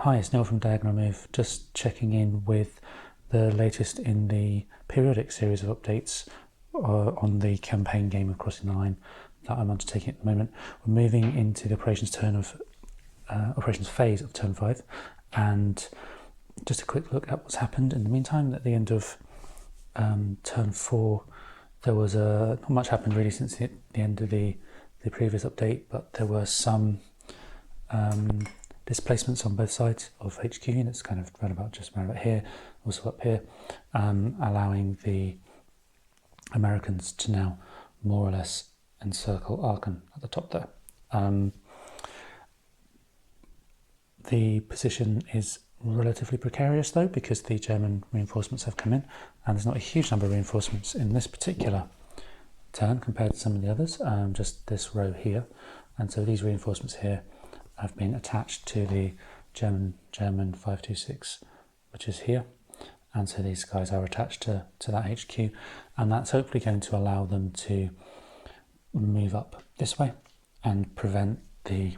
Hi, it's Neil from Diagonal Move, just checking in with the latest in the periodic series of updates on the campaign game of Crossing the Line that I'm undertaking at the moment. We're moving into the operations phase of turn 5, and just a quick look at what's happened in the meantime. At the end of turn 4, there was not much happened really since the end of the previous update, but there were some displacements on both sides of HQ units, kind of around about here, also up here, allowing the Americans to now more or less encircle Aachen at the top there. The position is relatively precarious though, because the German reinforcements have come in, and there's not a huge number of reinforcements in this particular turn compared to some of the others, just this row here. And so these reinforcements here have been attached to the German 526, which is here, and so these guys are attached to that HQ, and that's hopefully going to allow them to move up this way and prevent the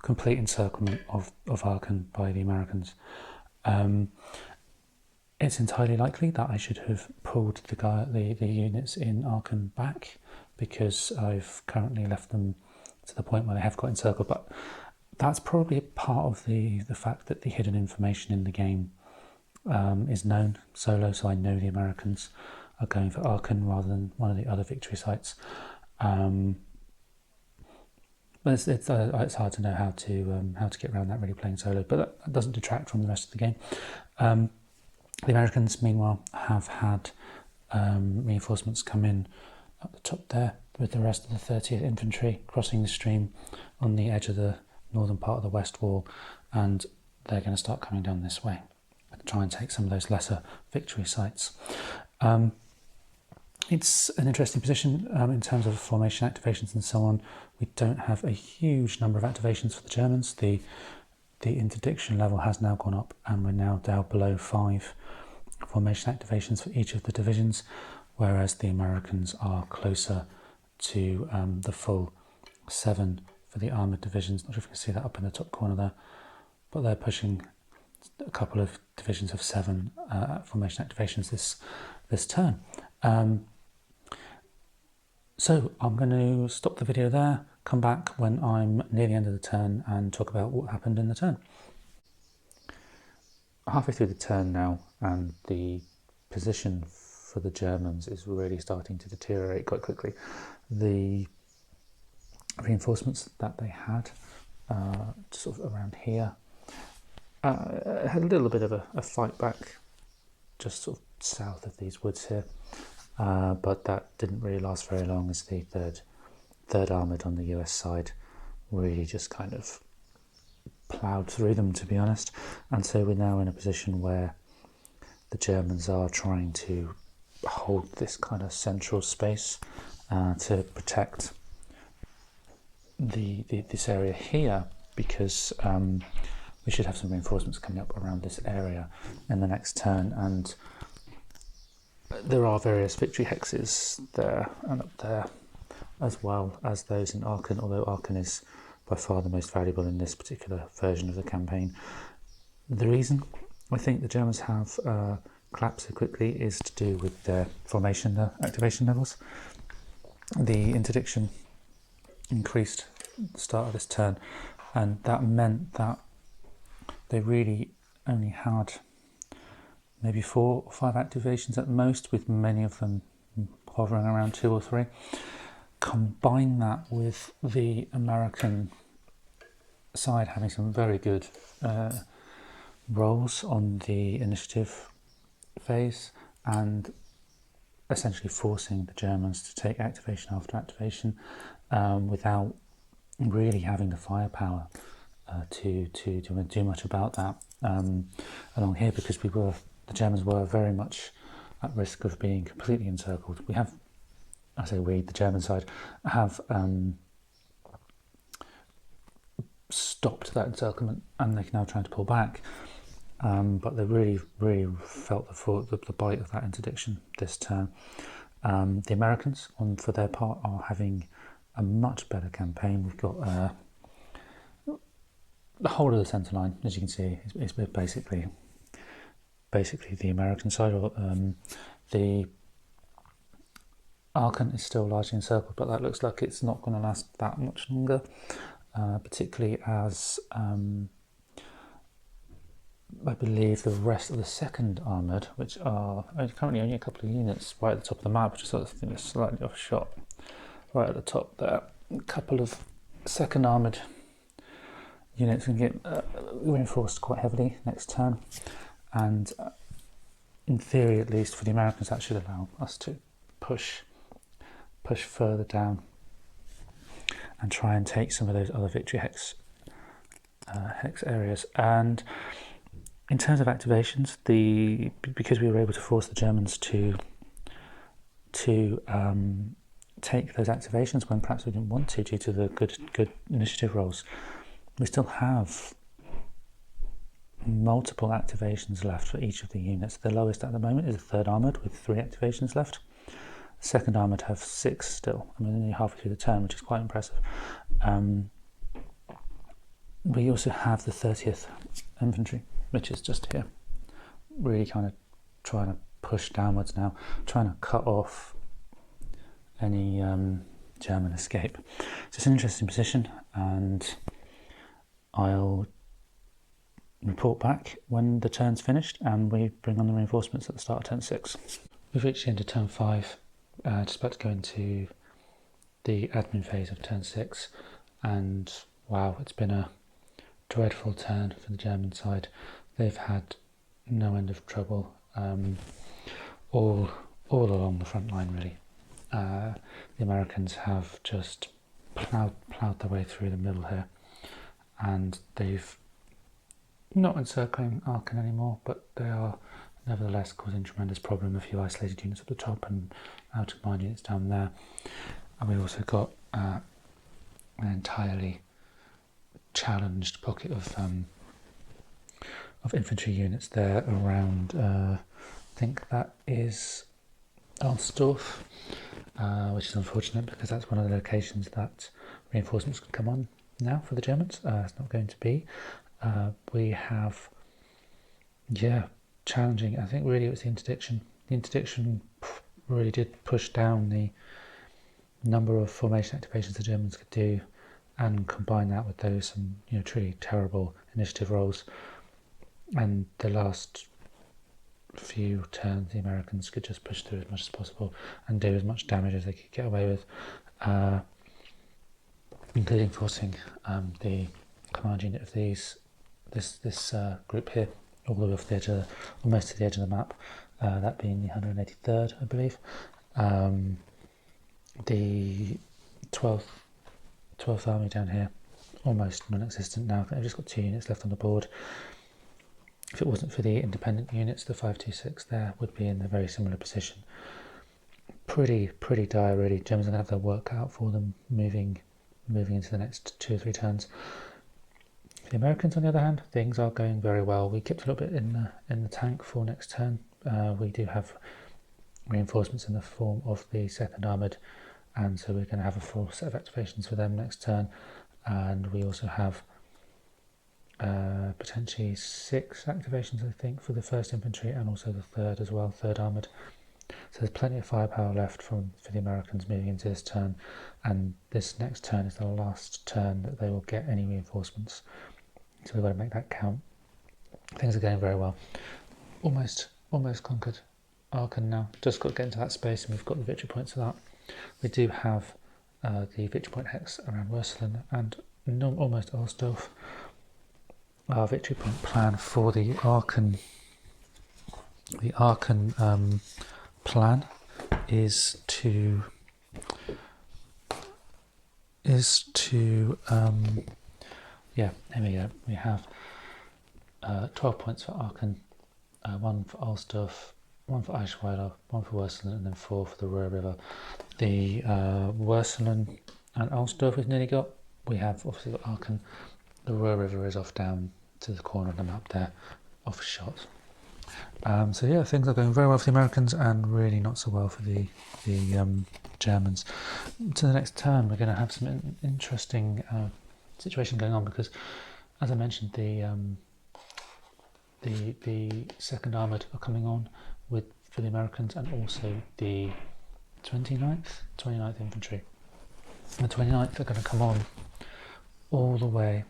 complete encirclement of Aachen by the Americans. It's entirely likely that I should have pulled the units in Aachen back, because I've currently left them to the point where they have got encircled, but that's probably part of the fact that the hidden information in the game is known solo, so I know the Americans are going for Aachen rather than one of the other victory sites. But it's hard to know how to get around that really playing solo, but that doesn't detract from the rest of the game. The Americans, meanwhile, have had reinforcements come in at the top there, with the rest of the 30th Infantry crossing the stream on the edge of the northern part of the west wall, and they're going to start coming down this way to try and take some of those lesser victory sites. It's an interesting position in terms of formation activations and so on. We don't have a huge number of activations for the Germans. The interdiction level has now gone up, and we're now down below 5 formation activations for each of the divisions, whereas the Americans are closer to the full 7 for the armoured divisions. Not sure if you can see that up in the top corner there, but they're pushing a couple of divisions of 7 formation activations this turn. So I'm going to stop the video there, come back when I'm near the end of the turn and talk about what happened in the turn. Halfway through the turn now, and the position for the Germans is really starting to deteriorate quite quickly. The reinforcements that they had sort of around here had a little bit of a fight back just sort of south of these woods here, but that didn't really last very long, as the third armoured on the US side really just kind of ploughed through them, to be honest. And so we're now in a position where the Germans are trying to hold this kind of central space to protect this area here, because we should have some reinforcements coming up around this area in the next turn, and there are various victory hexes there and up there, as well as those in Aachen, although Aachen is by far the most valuable in this particular version of the campaign. The reason I think the Germans have collapsed so quickly is to do with their formation activation levels. The interdiction increased at the start of this turn, and that meant that they really only had maybe 4 or 5 activations at most, with many of them hovering around 2 or 3. Combine that with the American side having some very good rolls on the initiative phase, and essentially forcing the Germans to take activation after activation without really having the firepower to do much about that along here, because the Germans were very much at risk of being completely encircled. We have, I say we, the German side, have stopped that encirclement, and they're now trying to pull back. But they really felt the bite of that interdiction this turn. The Americans, for their part, are having a much better campaign. We've got the whole of the centre line, as you can see, is basically the American side, or the Aachen is still largely encircled, but that looks like it's not going to last that much longer, particularly as I believe the rest of the second armoured, which are currently only a couple of units right at the top of the map, which is sort of slightly off shot, right at the top there, a couple of second armoured units can get reinforced quite heavily next turn, and in theory at least for the Americans that should allow us to push further down and try and take some of those other victory hex areas. And in terms of activations, because we were able to force the Germans to take those activations when perhaps we didn't want to due to the good initiative rolls, we still have multiple activations left for each of the units. The lowest at the moment is the third armoured with 3 activations left. The second armoured have 6 still. I mean, only halfway through the turn, which is quite impressive. We also have the 30th infantry, which is just here, really kind of trying to push downwards now, trying to cut off any German escape. So it's an interesting position, and I'll report back when the turn's finished and we bring on the reinforcements at the start of turn 6. We've reached the end of turn 5, just about to go into the admin phase of turn 6, and wow, it's been a dreadful turn for the German side. They've had no end of trouble all along the front line, really. The Americans have just ploughed their way through the middle here, and they've not encircling Aachen anymore, but they are nevertheless causing tremendous problem. A few isolated units at the top and out of mind units down there. And we also got an entirely challenged pocket of infantry units there around, I think that is Alsdorf, which is unfortunate because that's one of the locations that reinforcements could come on now for the Germans. It's not going to be. We have, challenging. I think really it was the interdiction. The interdiction really did push down the number of formation activations the Germans could do, and combine that with those truly terrible initiative rolls. And the last few turns, the Americans could just push through as much as possible and do as much damage as they could get away with, including forcing the command unit of this group here all the way off the edge of almost to the edge of the map, that being the 183rd, I believe. The 12th Army down here, almost non-existent now. They've just got 2 units left on the board. If it wasn't for the independent units, the 526 there would be in a very similar position. Pretty dire, really. Germans are going to have their work cut out for them moving into the next 2 or 3 turns. For the Americans, on the other hand, things are going very well. We kept a little bit in the tank for next turn. We do have reinforcements in the form of the 2nd Armoured, and so we're going to have a full set of activations for them next turn. And we also have potentially 6 activations, I think, for the 1st Infantry and also the 3rd as well, 3rd Armoured. So there's plenty of firepower left for the Americans moving into this turn, and this next turn is the last turn that they will get any reinforcements. So we've got to make that count. Things are going very well. Almost conquered Aachen now. Just got to get into that space, and we've got the victory points for that. We do have the victory point hex around Würselen and almost Alsdorf. Our victory point plan for the Aachen plan is to here we go. We have 12 points for Aachen, 1 for Alsdorf, 1 for Eichweiler, 1 for Würselen, and then 4 for the Ruhr River. The Würselen and Alsdorf we've nearly got. We have obviously got Aachen. The Ruhr River is off down to the corner of the map there, off shot. So yeah, things are going very well for the Americans and really not so well for the Germans. To the next turn, we're going to have some interesting situation going on, because as I mentioned, the second armoured are coming on for the Americans, and also the 29th Infantry. The 29th are going to come on all the way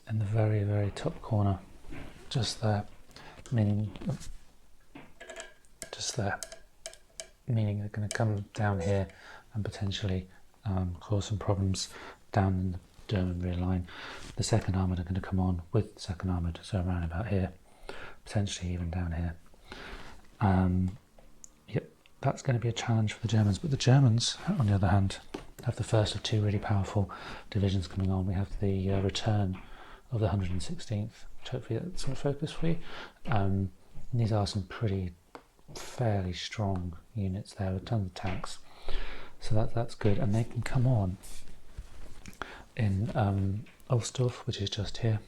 in the very, very top corner, just there, meaning they're going to come down here and potentially cause some problems down in the German rear line. The second armoured are going to come on with the second armoured, so around about here, potentially even down here. Yep, that's going to be a challenge for the Germans, but the Germans, on the other hand, have the first of two really powerful divisions coming on. We have the return of the 116th, which hopefully that's some focus for you. These are some fairly strong units there with tons of tanks, so that's good, and they can come on in Ulsdorf, which is just here,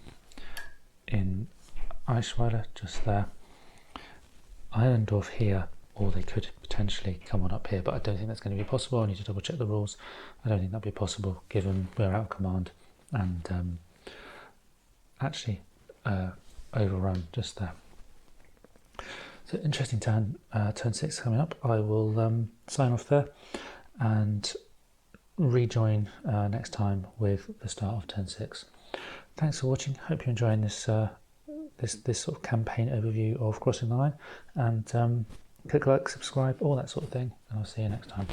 in Eichweiler, just there, Eilendorf here, or they could potentially come on up here, but I don't think that's going to be possible. I need to double check the rules. I don't think that'd be possible given we're out of command and actually overrun just there. So interesting turn 6 coming up. I will sign off there and rejoin next time with the start of turn 6. Thanks for watching. Hope you're enjoying this this sort of campaign overview of Crossing the Line, and click like, subscribe, all that sort of thing, and I'll see you next time.